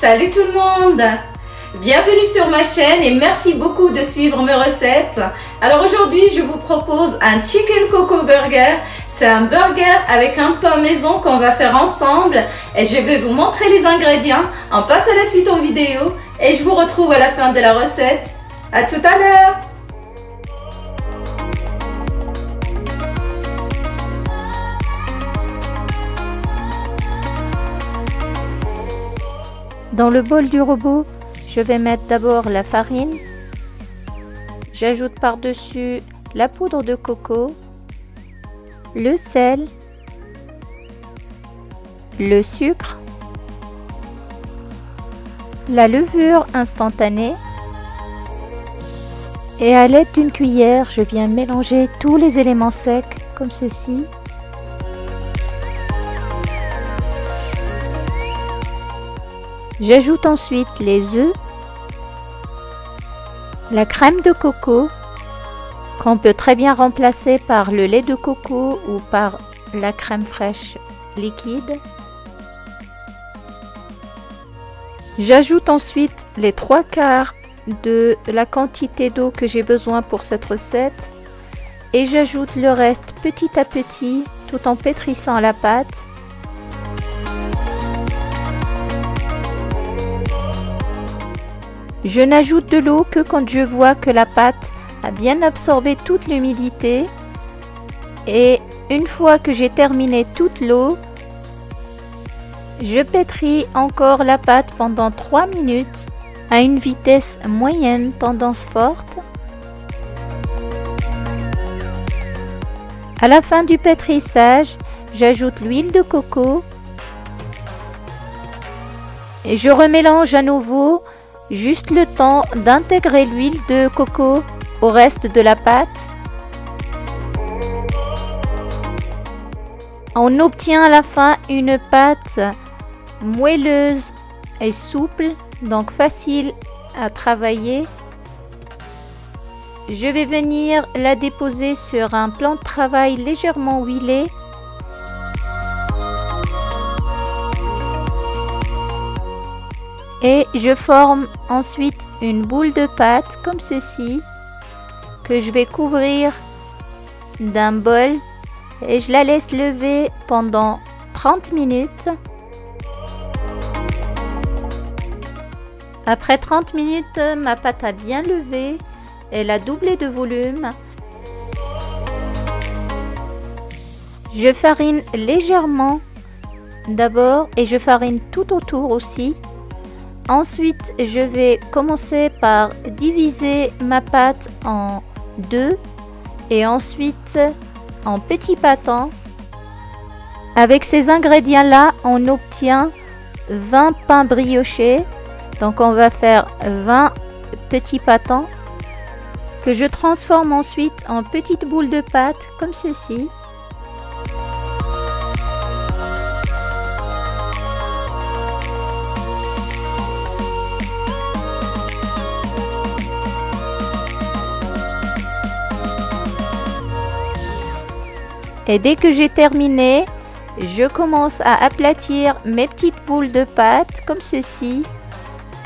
Salut tout le monde! Bienvenue sur ma chaîne et merci beaucoup de suivre mes recettes. Alors aujourd'hui, je vous propose un Chicken Coco Burger. C'est un burger avec un pain maison qu'on va faire ensemble et je vais vous montrer les ingrédients. On passe à la suite en vidéo et je vous retrouve à la fin de la recette. À tout à l'heure! Dans le bol du robot, je vais mettre d'abord la farine. J'ajoute par-dessus la poudre de coco, le sel, le sucre, la levure instantanée et à l'aide d'une cuillère, je viens mélanger tous les éléments secs comme ceci. J'ajoute ensuite les œufs, la crème de coco, qu'on peut très bien remplacer par le lait de coco ou par la crème fraîche liquide. J'ajoute ensuite les 3/4 de la quantité d'eau que j'ai besoin pour cette recette et j'ajoute le reste petit à petit tout en pétrissant la pâte. Je n'ajoute de l'eau que quand je vois que la pâte a bien absorbé toute l'humidité. Et une fois que j'ai terminé toute l'eau, je pétris encore la pâte pendant 3 minutes à une vitesse moyenne tendance forte. À la fin du pétrissage, j'ajoute l'huile de coco et je remélange à nouveau. Juste le temps d'intégrer l'huile de coco au reste de la pâte. On obtient à la fin une pâte moelleuse et souple, donc facile à travailler. Je vais venir la déposer sur un plan de travail légèrement huilé. Et je forme ensuite une boule de pâte comme ceci que je vais couvrir d'un bol et je la laisse lever pendant 30 minutes. Après 30 minutes, ma pâte a bien levé, elle a doublé de volume. Je farine légèrement d'abord et je farine tout autour aussi. Ensuite, je vais commencer par diviser ma pâte en deux et ensuite en petits pâtons. Avec ces ingrédients-là, on obtient 20 pains briochés. Donc, on va faire 20 petits pâtons que je transforme ensuite en petites boules de pâte comme ceci. Et dès que j'ai terminé, je commence à aplatir mes petites boules de pâte comme ceci,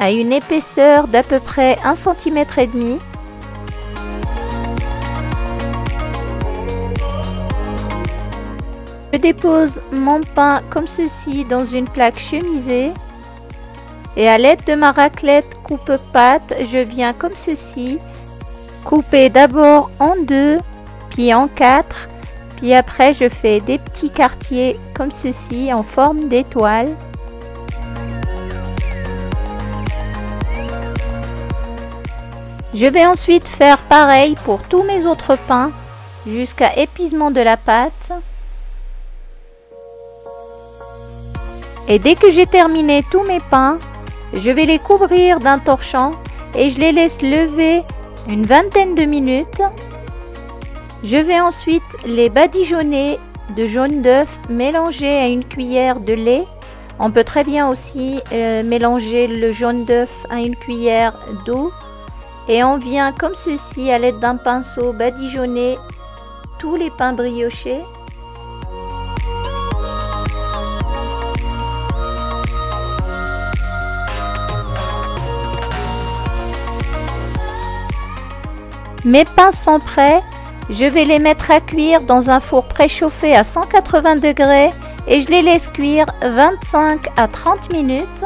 à une épaisseur d'à peu près 1,5 cm. Je dépose mon pain comme ceci dans une plaque chemisée et à l'aide de ma raclette coupe-pâte, je viens comme ceci, couper d'abord en 2, puis en 4. Puis après, je fais des petits quartiers comme ceci en forme d'étoile. Je vais ensuite faire pareil pour tous mes autres pains jusqu'à épuisement de la pâte. Et dès que j'ai terminé tous mes pains, je vais les couvrir d'un torchon et je les laisse lever une vingtaine de minutes. Je vais ensuite les badigeonner de jaune d'œuf mélangé à une cuillère de lait. On peut très bien aussi mélanger le jaune d'œuf à une cuillère d'eau. Et on vient comme ceci à l'aide d'un pinceau badigeonner tous les pains briochés. Mes pains sont prêts. Je vais les mettre à cuire dans un four préchauffé à 180 degrés et je les laisse cuire 25 à 30 minutes.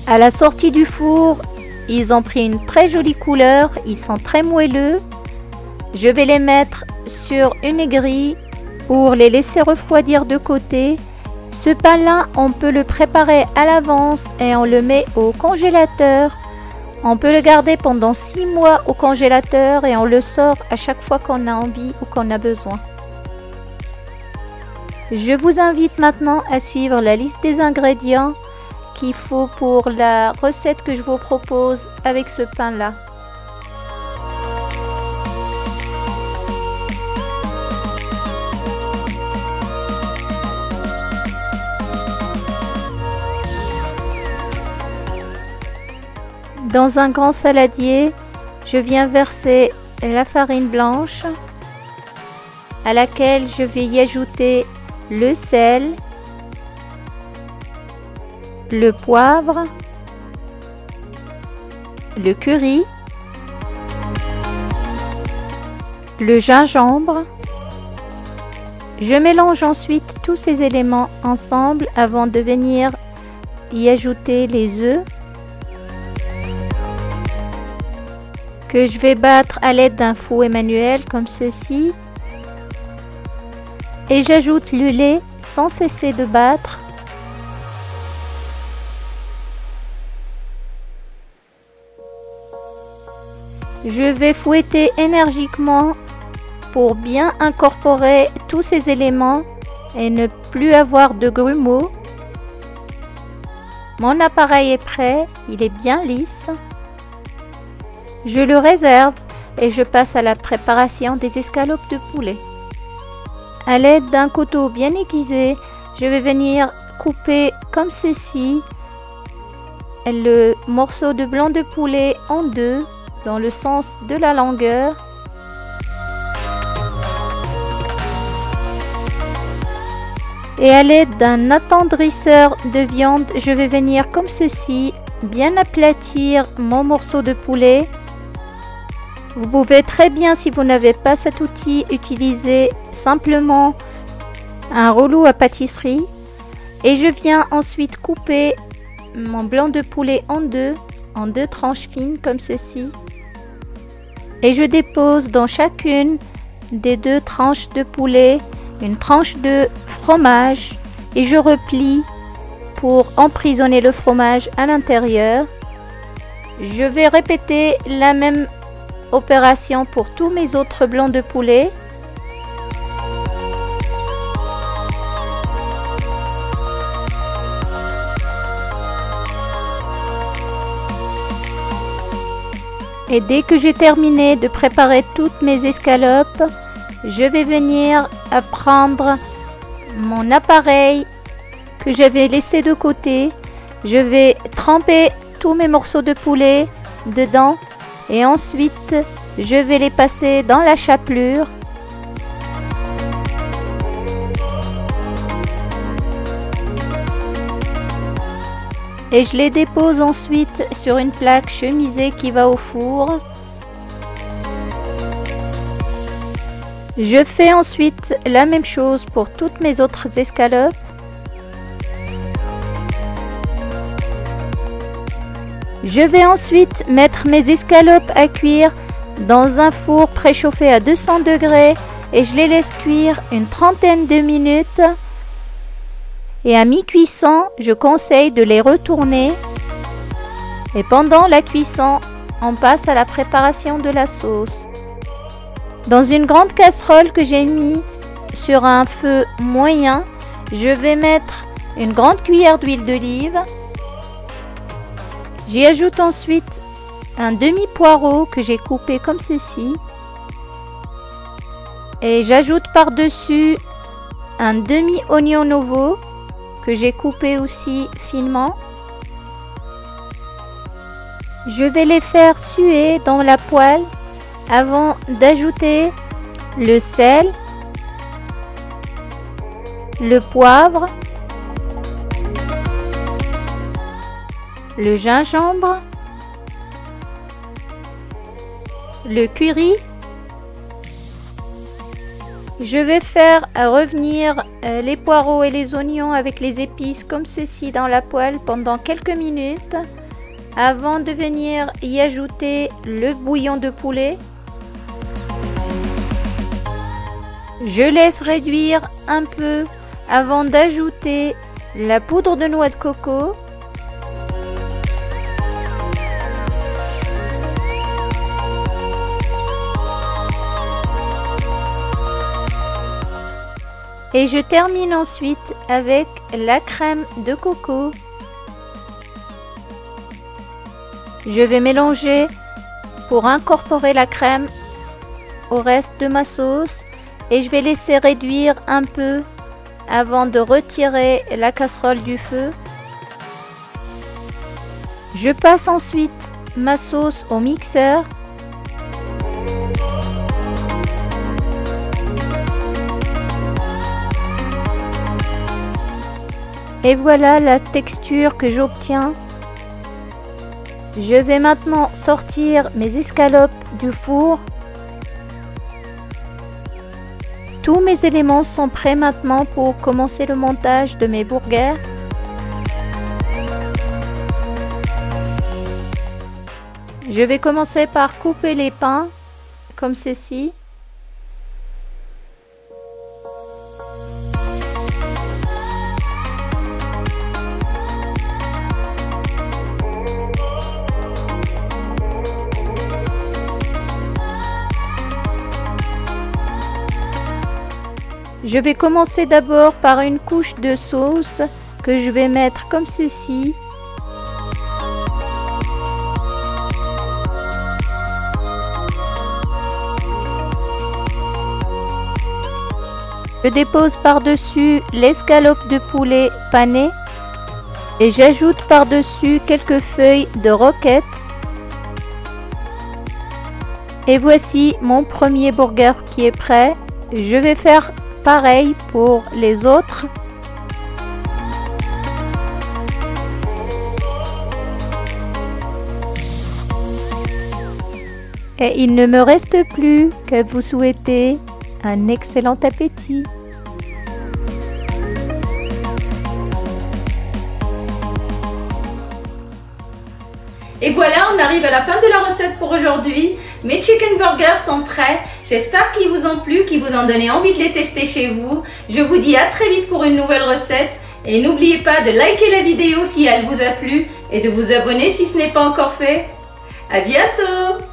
À la sortie du four, ils ont pris une très jolie couleur, ils sont très moelleux. Je vais les mettre sur une aiguille pour les laisser refroidir de côté. Ce pain-là, on peut le préparer à l'avance et on le met au congélateur. On peut le garder pendant 6 mois au congélateur et on le sort à chaque fois qu'on a envie ou qu'on a besoin. Je vous invite maintenant à suivre la liste des ingrédients qu'il faut pour la recette que je vous propose avec ce pain-là. Dans un grand saladier, je viens verser la farine blanche à laquelle je vais y ajouter le sel, le poivre, le curry, le gingembre. Je mélange ensuite tous ces éléments ensemble avant de venir y ajouter les œufs que je vais battre à l'aide d'un fouet manuel comme ceci. Et j'ajoute le lait sans cesser de battre. Je vais fouetter énergiquement pour bien incorporer tous ces éléments et ne plus avoir de grumeaux. Mon appareil est prêt, il est bien lisse. Je le réserve et je passe à la préparation des escalopes de poulet. À l'aide d'un couteau bien aiguisé, je vais venir couper comme ceci le morceau de blanc de poulet en deux dans le sens de la longueur. Et à l'aide d'un attendrisseur de viande, je vais venir comme ceci bien aplatir mon morceau de poulet. Vous pouvez très bien, si vous n'avez pas cet outil, utiliser simplement un rouleau à pâtisserie. Et je viens ensuite couper mon blanc de poulet en deux tranches fines comme ceci. Et je dépose dans chacune des deux tranches de poulet une tranche de fromage et je replie pour emprisonner le fromage à l'intérieur. Je vais répéter la même opération pour tous mes autres blancs de poulet. Et dès que j'ai terminé de préparer toutes mes escalopes, je vais venir à prendre mon appareil que j'avais laissé de côté. Je vais tremper tous mes morceaux de poulet dedans et ensuite je vais les passer dans la chapelure. Et je les dépose ensuite sur une plaque chemisée qui va au four. Je fais ensuite la même chose pour toutes mes autres escalopes. Je vais ensuite mettre mes escalopes à cuire dans un four préchauffé à 200 degrés et je les laisse cuire une trentaine de minutes. Et à mi-cuisson, je conseille de les retourner. Et pendant la cuisson, on passe à la préparation de la sauce. Dans une grande casserole que j'ai mis sur un feu moyen, je vais mettre une grande cuillère d'huile d'olive. J'y ajoute ensuite un demi-poireau que j'ai coupé comme ceci. Et j'ajoute par-dessus un demi-oignon nouveau que j'ai coupé aussi finement. Je vais les faire suer dans la poêle avant d'ajouter le sel, le poivre, le gingembre, le curry. Je vais faire revenir les poireaux et les oignons avec les épices comme ceci dans la poêle pendant quelques minutes avant de venir y ajouter le bouillon de poulet. Je laisse réduire un peu avant d'ajouter la poudre de noix de coco. Et je termine ensuite avec la crème de coco. Je vais mélanger pour incorporer la crème au reste de ma sauce et je vais laisser réduire un peu avant de retirer la casserole du feu. Je passe ensuite ma sauce au mixeur. Et voilà la texture que j'obtiens. Je vais maintenant sortir mes escalopes du four. Tous mes éléments sont prêts maintenant pour commencer le montage de mes burgers. Je vais commencer par couper les pains comme ceci. Je vais commencer d'abord par une couche de sauce que je vais mettre comme ceci. Je dépose par-dessus l'escalope de poulet panée et j'ajoute par-dessus quelques feuilles de roquette. Et voici mon premier burger qui est prêt. Je vais faire pareil pour les autres. Et il ne me reste plus qu'à vous souhaiter un excellent appétit. Et voilà, on arrive à la fin de la recette pour aujourd'hui. Mes chicken burgers sont prêts. J'espère qu'ils vous ont plu, qu'ils vous ont donné envie de les tester chez vous. Je vous dis à très vite pour une nouvelle recette. Et n'oubliez pas de liker la vidéo si elle vous a plu et de vous abonner si ce n'est pas encore fait. À bientôt!